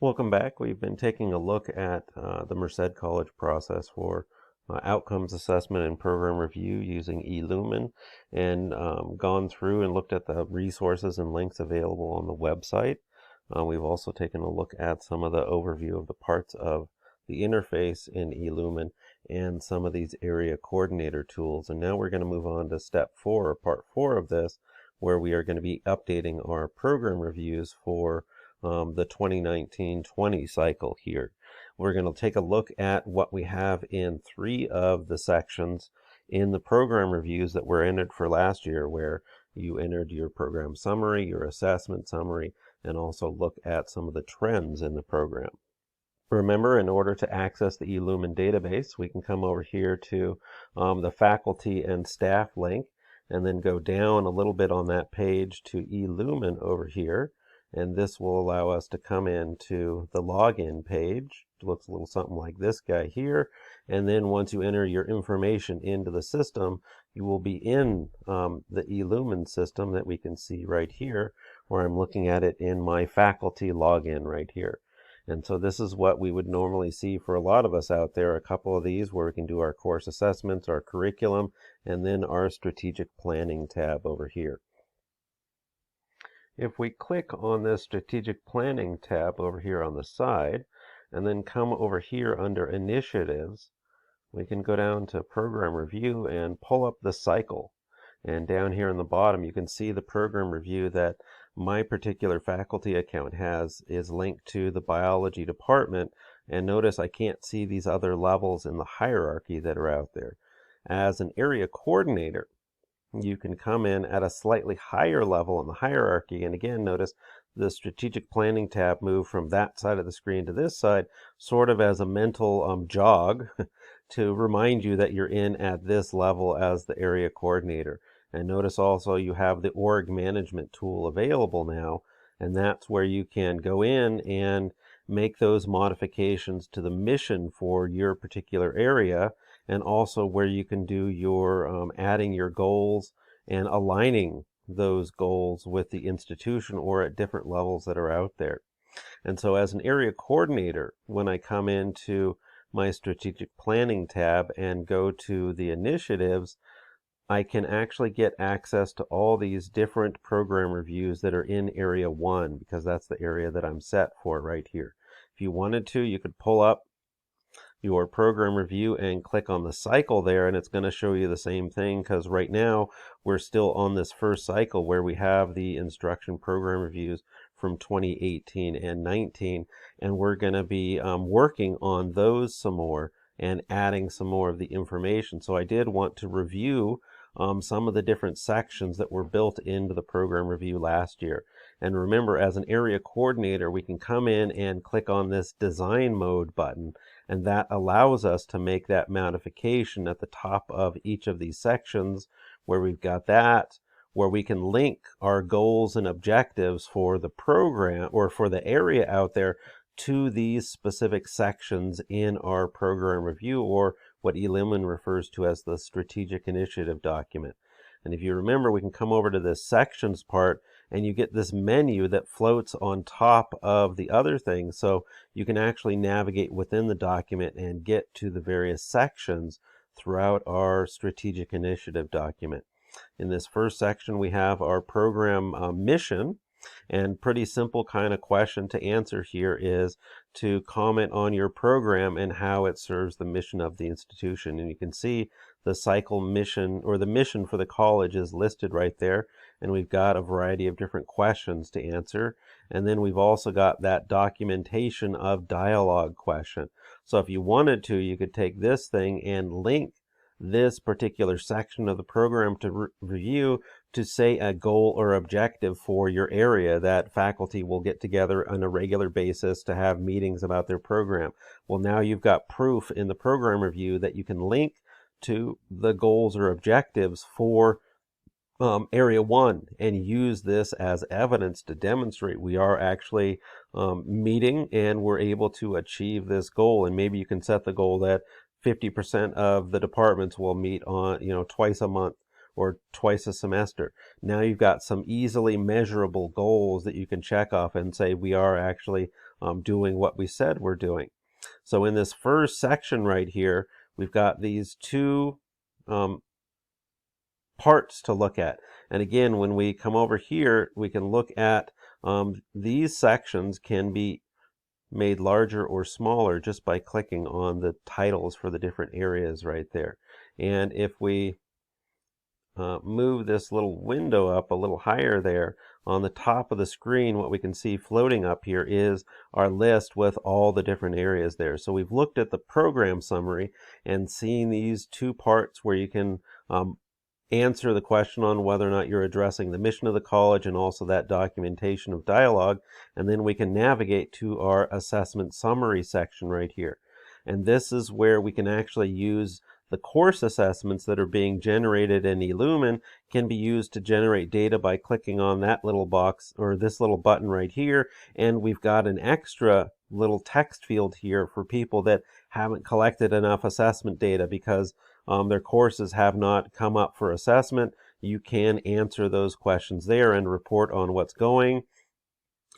Welcome back. We've been taking a look at the Merced College process for outcomes assessment and program review using eLumen, and gone through and looked at the resources and links available on the website. We've also taken a look at some of the overview of the parts of the interface in eLumen and some of these area coordinator tools. And now we're going to move on to step 4, or part 4 of this, where we are going to be updating our program reviews for the 2019-20 cycle here. We're going to take a look at what we have in 3 of the sections in the program reviews that were entered for last year, where you entered your program summary, your assessment summary, and also look at some of the trends in the program. Remember, in order to access the eLumen database, we can come over here to the faculty and staff link, and then go down a little bit on that page to eLumen over here. And this will allow us to come into the login page. It looks a little something like this guy here. And then once you enter your information into the system, you will be in the eLumen system that we can see right here, where I'm looking at it in my faculty login right here. And so this is what we would normally see for a lot of us out there, a couple of these where we can do our course assessments, our curriculum, and then our strategic planning tab over here. If we click on this strategic planning tab over here on the side, and then come over here under initiatives, we can go down to program review and pull up the cycle. And down here in the bottom, you can see the program review that my particular faculty account is linked to the biology department. And notice I can't see these other levels in the hierarchy that are out there. As an area coordinator, you can come in at a slightly higher level in the hierarchy. And again, notice the strategic planning tab moved from that side of the screen to this side, sort of as a mental jog to remind you that you're in at this level as the area coordinator. And notice also you have the org management tool available now, and that's where you can go in and make those modifications to the mission for your particular area, and also where you can do your adding your goals and aligning those goals with the institution or at different levels that are out there. And so as an area coordinator, when I come into my strategic planning tab and go to the initiatives, I can actually get access to all these different program reviews that are in Area 1, because that's the area that I'm set for right here. If you wanted to, you could pull up your program review and click on the cycle there, and it's going to show you the same thing, because right now we're still on this first cycle where we have the instruction program reviews from 2018 and 19, and we're going to be working on those some more and adding some more of the information. So I did want to review some of the different sections that were built into the program review last year. And remember, as an area coordinator, we can come in and click on this design mode button, and that allows us to make that modification at the top of each of these sections, where we've got that, where we can link our goals and objectives for the program or for the area out there to these specific sections in our program review, or what eLumen refers to as the strategic initiative document. And if you remember, we can come over to this sections part, and you get this menu that floats on top of the other things, so you can actually navigate within the document and get to the various sections throughout our strategic initiative document. In this first section, we have our program mission. And pretty simple kind of question to answer here is to comment on your program and how it serves the mission of the institution. And you can see the cycle mission, or the mission for the college, is listed right there. And we've got a variety of different questions to answer. And then we've also got that documentation of dialogue question. So if you wanted to, you could take this thing and link this particular section of the program to review to say a goal or objective for your area that faculty will get together on a regular basis to have meetings about their program. Well, now you've got proof in the program review that you can link to the goals or objectives for Area 1 and use this as evidence to demonstrate we are actually meeting and we're able to achieve this goal. And maybe you can set the goal that 50% of the departments will meet on, twice a month or twice a semester. Now you've got some easily measurable goals that you can check off and say we are actually doing what we said we're doing. So in this first section right here, we've got these two parts to look at. And again, when we come over here, we can look at these sections can be made larger or smaller just by clicking on the titles for the different areas right there. And if we move this little window up a little higher there, on the top of the screen, what we can see floating up here is our list with all the different areas there. So we've looked at the program summary and seen these two parts where you can answer the question on whether or not you're addressing the mission of the college and also that documentation of dialogue. And then we can navigate to our assessment summary section right here. And this is where we can actually use the course assessments that are being generated in eLumen can be used to generate data by clicking on that little box or this little button right here. And we've got an extra little text field here for people that haven't collected enough assessment data because their courses have not come up for assessment. You can answer those questions there and report on what's going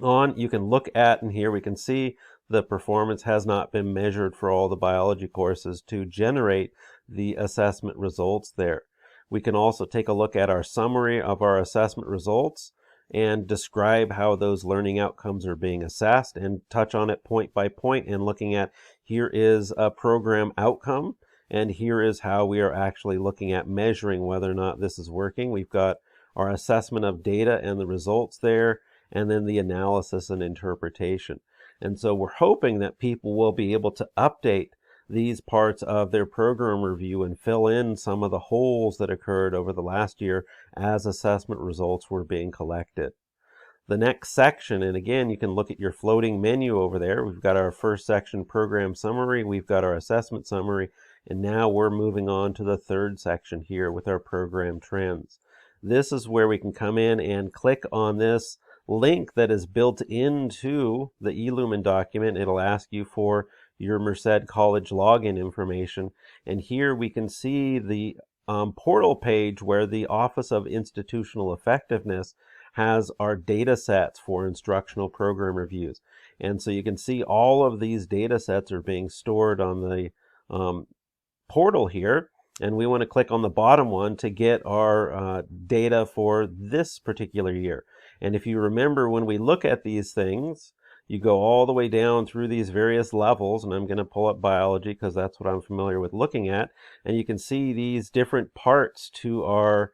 on. You can look at, and here we can see the performance has not been measured for all the biology courses to generate the assessment results there. We can also take a look at our summary of our assessment results and describe how those learning outcomes are being assessed and touch on it point by point and looking at here is a program outcome and here is how we are actually looking at measuring whether or not this is working. We've got our assessment of data and the results there, and then the analysis and interpretation. And so we're hoping that people will be able to update these parts of their program review and fill in some of the holes that occurred over the last year as assessment results were being collected. The next section, and again, you can look at your floating menu over there. We've got our first section, program summary. We've got our assessment summary. And now we're moving on to the third section here with our program trends. This is where we can come in and click on this link that is built into the eLumen document. It'll ask you for your Merced College login information. And here we can see the portal page where the Office of Institutional Effectiveness has our data sets for instructional program reviews. And so you can see all of these data sets are being stored on the portal here. And we want to click on the bottom one to get our data for this particular year. And if you remember, when we look at these things, you go all the way down through these various levels, and I'm going to pull up biology because that's what I'm familiar with looking at. And you can see these different parts to our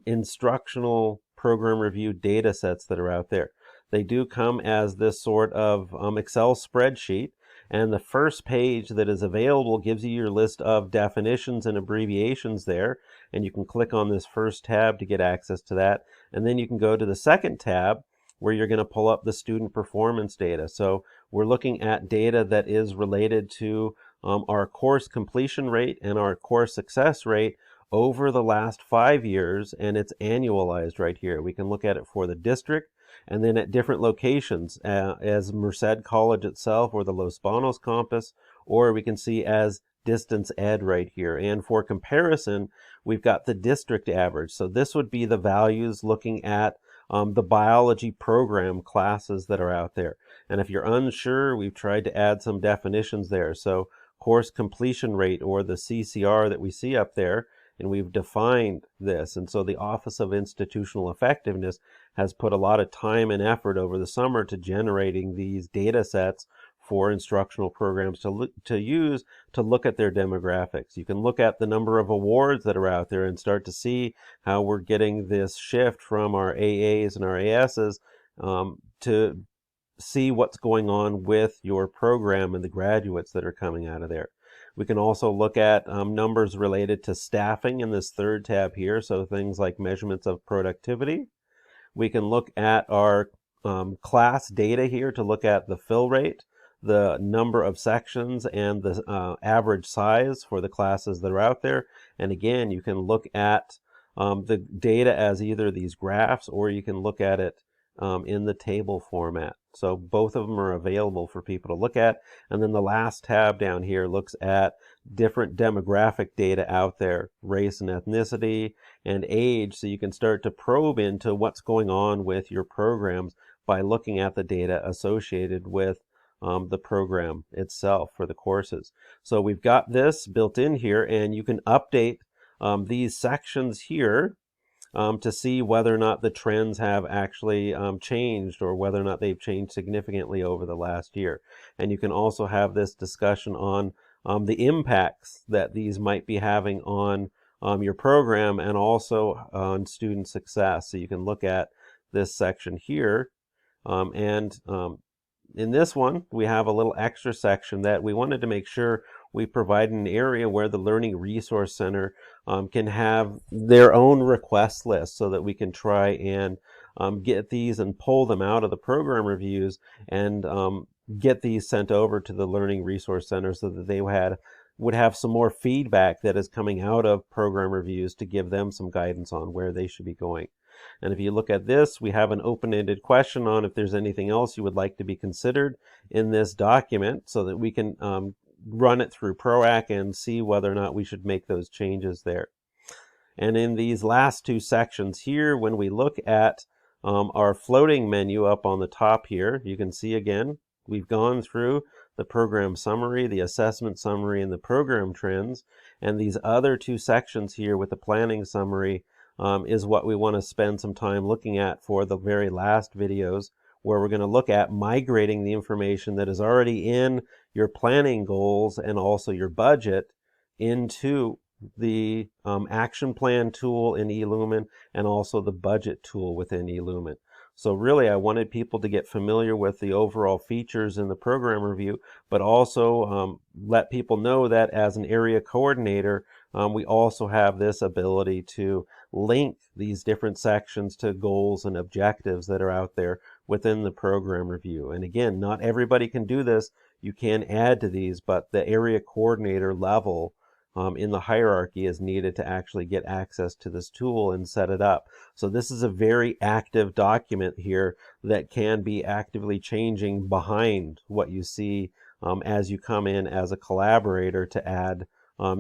instructional program review data sets that are out there. They do come as this sort of Excel spreadsheet. And the first page that is available gives you your list of definitions and abbreviations there. And you can click on this first tab to get access to that. And then you can go to the second tab where you're going to pull up the student performance data. So we're looking at data that is related to our course completion rate and our course success rate over the last 5 years, and it's annualized right here. We can look at it for the district and then at different locations as Merced College itself or the Los Banos campus, or we can see as distance ed right here. And for comparison, we've got the district average. So this would be the values looking at the biology program classes that are out there. And if you're unsure, we've tried to add some definitions there. So course completion rate, or the CCR that we see up there, and we've defined this. And so the Office of Institutional Effectiveness has put a lot of time and effort over the summer to generating these data sets for instructional programs to use to look at their demographics. You can look at the number of awards that are out there and start to see how we're getting this shift from our AAs and our ASs to see what's going on with your program and the graduates that are coming out of there. We can also look at numbers related to staffing in this third tab here, so things like measurements of productivity. We can look at our class data here to look at the fill rate, the number of sections, and the average size for the classes that are out there. And again, you can look at the data as either these graphs, or you can look at it in the table format. So both of them are available for people to look at. And then the last tab down here looks at different demographic data out there, race and ethnicity and age, so you can start to probe into what's going on with your programs by looking at the data associated with the program itself for the courses. So we've got this built in here, and you can update these sections here to see whether or not the trends have actually changed, or whether or not they've changed significantly over the last year. And you can also have this discussion on the impacts that these might be having on your program, and also on student success. So you can look at this section here, and in this one, we have a little extra section that we wanted to make sure we provide an area where the Learning Resource Center can have their own request list, so that we can try and get these and pull them out of the program reviews, and get these sent over to the Learning Resource Center, so that they would have some more feedback that is coming out of program reviews to give them some guidance on where they should be going. And if you look at this, we have an open-ended question on if there's anything else you would like to be considered in this document, so that we can run it through PROAC and see whether or not we should make those changes there. And in these last two sections here, when we look at our floating menu up on the top here, you can see again, we've gone through the program summary, the assessment summary, and the program trends. And these other two sections here with the planning summary is what we want to spend some time looking at for the very last videos, where we're going to look at migrating the information that is already in your planning goals and also your budget into the action plan tool in eLumen, and also the budget tool within eLumen. So really, I wanted people to get familiar with the overall features in the program review, but also let people know that as an area coordinator, we also have this ability to link these different sections to goals and objectives that are out there within the program review. And again, not everybody can do this. You can add to these, but the area coordinator level in the hierarchy is needed to actually get access to this tool and set it up. So this is a very active document here that can be actively changing behind what you see as you come in as a collaborator to add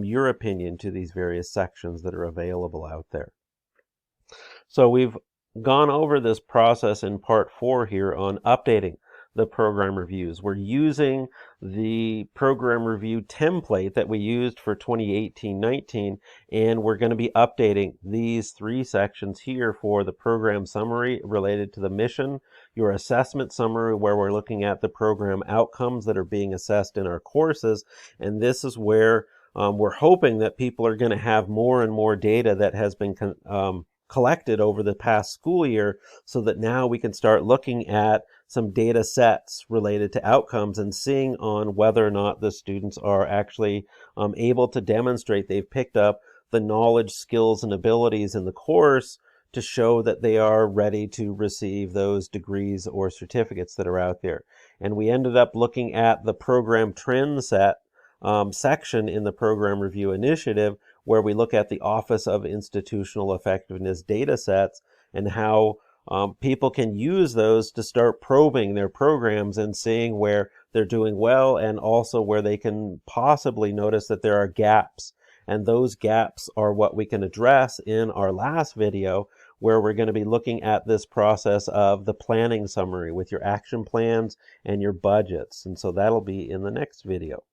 your opinion to these various sections that are available out there. So we've gone over this process in part 4 here on updating the program reviews. We're using the program review template that we used for 2018-19, and we're going to be updating these 3 sections here for the program summary related to the mission, your assessment summary where we're looking at the program outcomes that are being assessed in our courses, and this is where we're hoping that people are going to have more and more data that has been collected over the past school year, so that now we can start looking at some data sets related to outcomes and seeing on whether or not the students are actually able to demonstrate they've picked up the knowledge, skills, and abilities in the course to show that they are ready to receive those degrees or certificates that are out there. And we ended up looking at the program trend set section in the program review initiative, where we look at the Office of Institutional Effectiveness data sets and how people can use those to start probing their programs and seeing where they're doing well, and also where they can possibly notice that there are gaps. And those gaps are what we can address in our last video, where we're going to be looking at this process of the planning summary with your action plans and your budgets. And so that'll be in the next video.